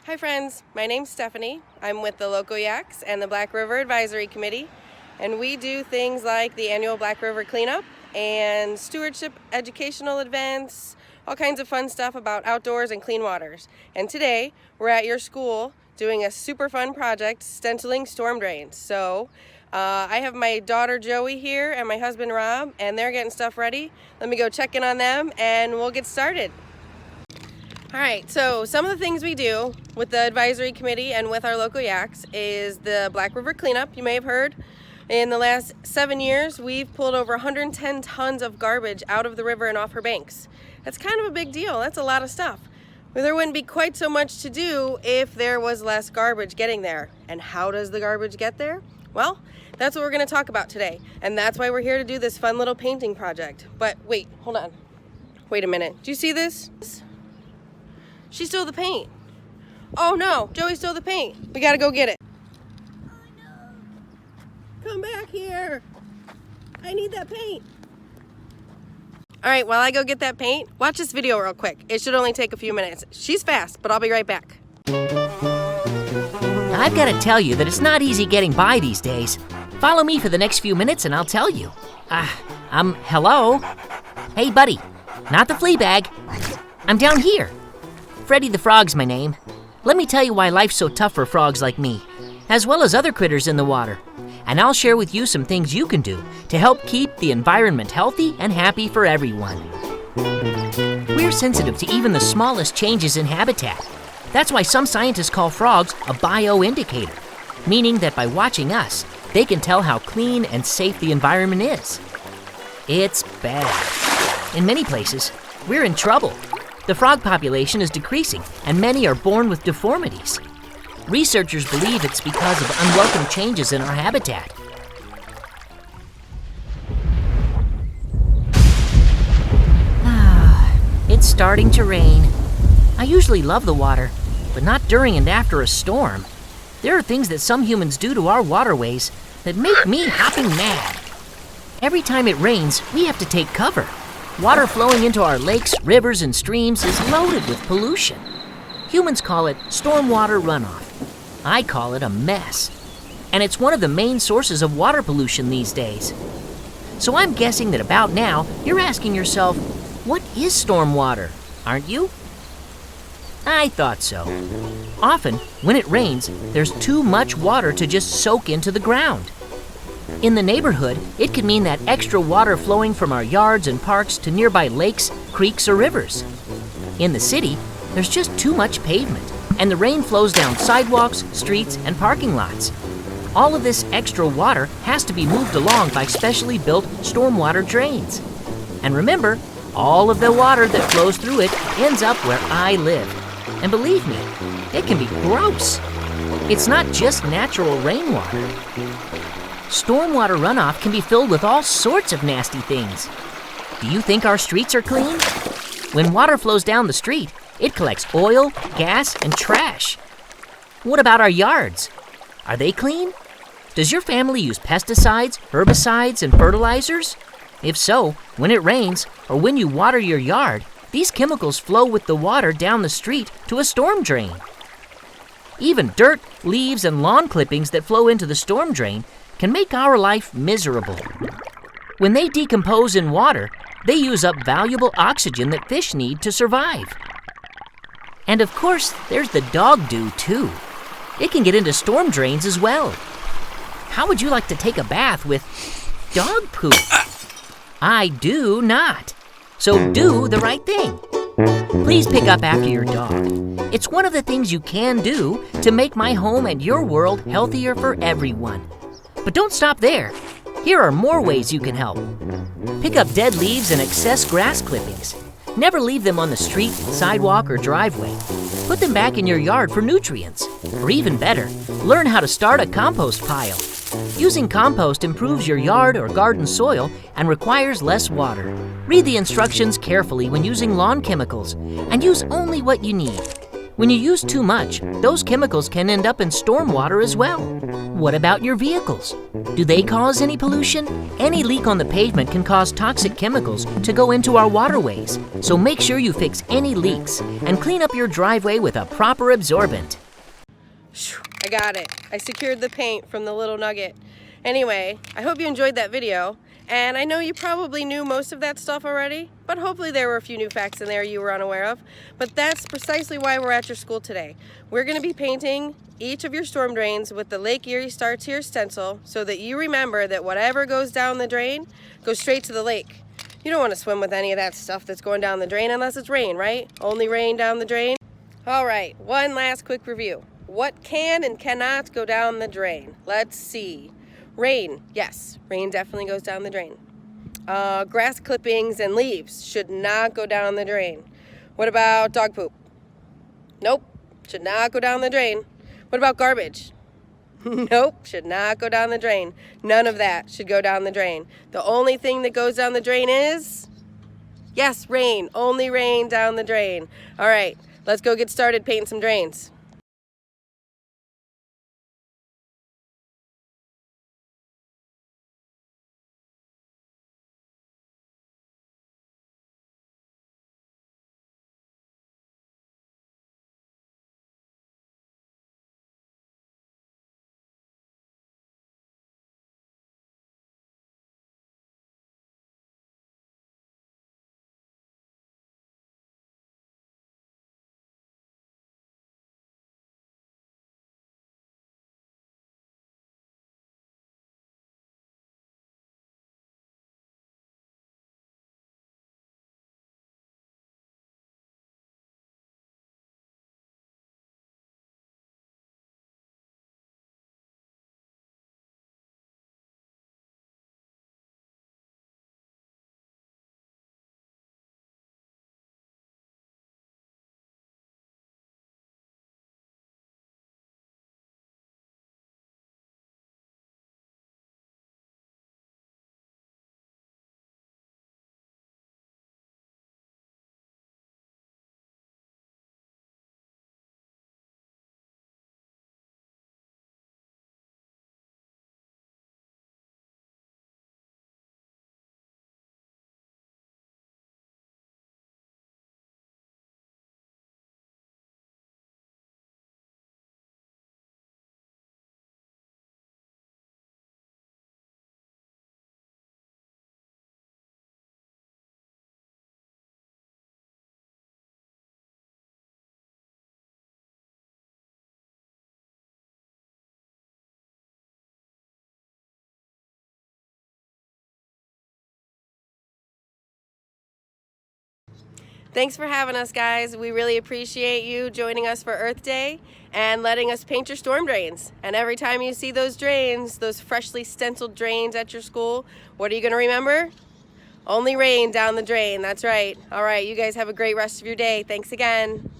Hi friends, my name's Stephanie. I'm with the Local Yaks and the Black River Advisory Committee, and we do things like the annual Black River cleanup and stewardship educational events, all kinds of fun stuff about outdoors and clean waters. And today we're at your school doing a super fun project, stenciling storm drains. So I have my daughter Joey here and my husband Rob, and they're getting stuff ready. Let me go check in on them and we'll get started. All right, so some of the things we do with the advisory committee and with our local yaks is the Black River cleanup. You may have heard in the last 7 years, we've pulled over 110 tons of garbage out of the river and off her banks. That's kind of a big deal. That's a lot of stuff. But there wouldn't be quite so much to do if there was less garbage getting there. And how does the garbage get there? Well, that's what we're going to talk about today. And that's why we're here to do this fun little painting project. But wait, hold on. Wait a minute. Do you see this? She stole the paint. Oh no, Joey stole the paint. We gotta go get it. Oh no. Come back here. I need that paint. All right, while I go get that paint, watch this video real quick. It should only take a few minutes. She's fast, but I'll be right back. I've got to tell you that it's not easy getting by these days. Follow me for the next few minutes and I'll tell you. Hello? Hey buddy, not the flea bag. I'm down here. Freddy the Frog's my name. Let me tell you why life's so tough for frogs like me, as well as other critters in the water. And I'll share with you some things you can do to help keep the environment healthy and happy for everyone. We're sensitive to even the smallest changes in habitat. That's why some scientists call frogs a bioindicator, meaning that by watching us, they can tell how clean and safe the environment is. It's bad. In many places, we're in trouble. The frog population is decreasing, and many are born with deformities. Researchers believe it's because of unwelcome changes in our habitat. It's starting to rain. I usually love the water, but not during and after a storm. There are things that some humans do to our waterways that make me hopping mad. Every time it rains, we have to take cover. Water flowing into our lakes, rivers, and streams is loaded with pollution. Humans call it stormwater runoff. I call it a mess. And it's one of the main sources of water pollution these days. So I'm guessing that about now, you're asking yourself, what is stormwater, aren't you? I thought so. Often, when it rains, there's too much water to just soak into the ground. In the neighborhood, it could mean that extra water flowing from our yards and parks to nearby lakes, creeks, or rivers. In the city, there's just too much pavement, and the rain flows down sidewalks, streets, and parking lots. All of this extra water has to be moved along by specially built stormwater drains. And remember, all of the water that flows through it ends up where I live. And believe me, it can be gross. It's not just natural rainwater. Stormwater runoff can be filled with all sorts of nasty things. Do you think our streets are clean? When water flows down the street, it collects oil, gas, and trash. What about our yards? Are they clean? Does your family use pesticides, herbicides, and fertilizers? If so, when it rains or when you water your yard, these chemicals flow with the water down the street to a storm drain. Even dirt, leaves, and lawn clippings that flow into the storm drain can make our life miserable. When they decompose in water, they use up valuable oxygen that fish need to survive. And of course, there's the dog doo too. It can get into storm drains as well. How would you like to take a bath with dog poop? I do not. So do the right thing. Please pick up after your dog. It's one of the things you can do to make my home and your world healthier for everyone. But don't stop there. Here are more ways you can help. Pick up dead leaves and excess grass clippings. Never leave them on the street, sidewalk, or driveway. Put them back in your yard for nutrients. Or even better, learn how to start a compost pile. Using compost improves your yard or garden soil and requires less water. Read the instructions carefully when using lawn chemicals and use only what you need. When you use too much, those chemicals can end up in stormwater as well. What about your vehicles? Do they cause any pollution? Any leak on the pavement can cause toxic chemicals to go into our waterways, so make sure you fix any leaks and clean up your driveway with a proper absorbent. I got it. I secured the paint from the little nugget. Anyway, I hope you enjoyed that video. And I know you probably knew most of that stuff already, but hopefully there were a few new facts in there you were unaware of. But that's precisely why we're at your school today. We're going to be painting each of your storm drains with the Lake Erie Starts Here stencil so that you remember that whatever goes down the drain goes straight to the lake. You don't want to swim with any of that stuff that's going down the drain unless it's rain, right? Only rain down the drain. All right, one last quick review. What can and cannot go down the drain? Let's see. Rain, yes, rain definitely goes down the drain. Grass clippings and leaves should not go down the drain. What about dog poop? Nope, should not go down the drain. What about garbage? Nope, should not go down the drain. None of that should go down the drain. The only thing that goes down the drain is, yes, rain. Only rain down the drain. All right, let's go get started painting some drains. Thanks for having us, guys. We really appreciate you joining us for Earth Day and letting us paint your storm drains. And every time you see those drains, those freshly stenciled drains at your school, what are you going to remember? Only rain down the drain. That's right. All right, you guys have a great rest of your day. Thanks again.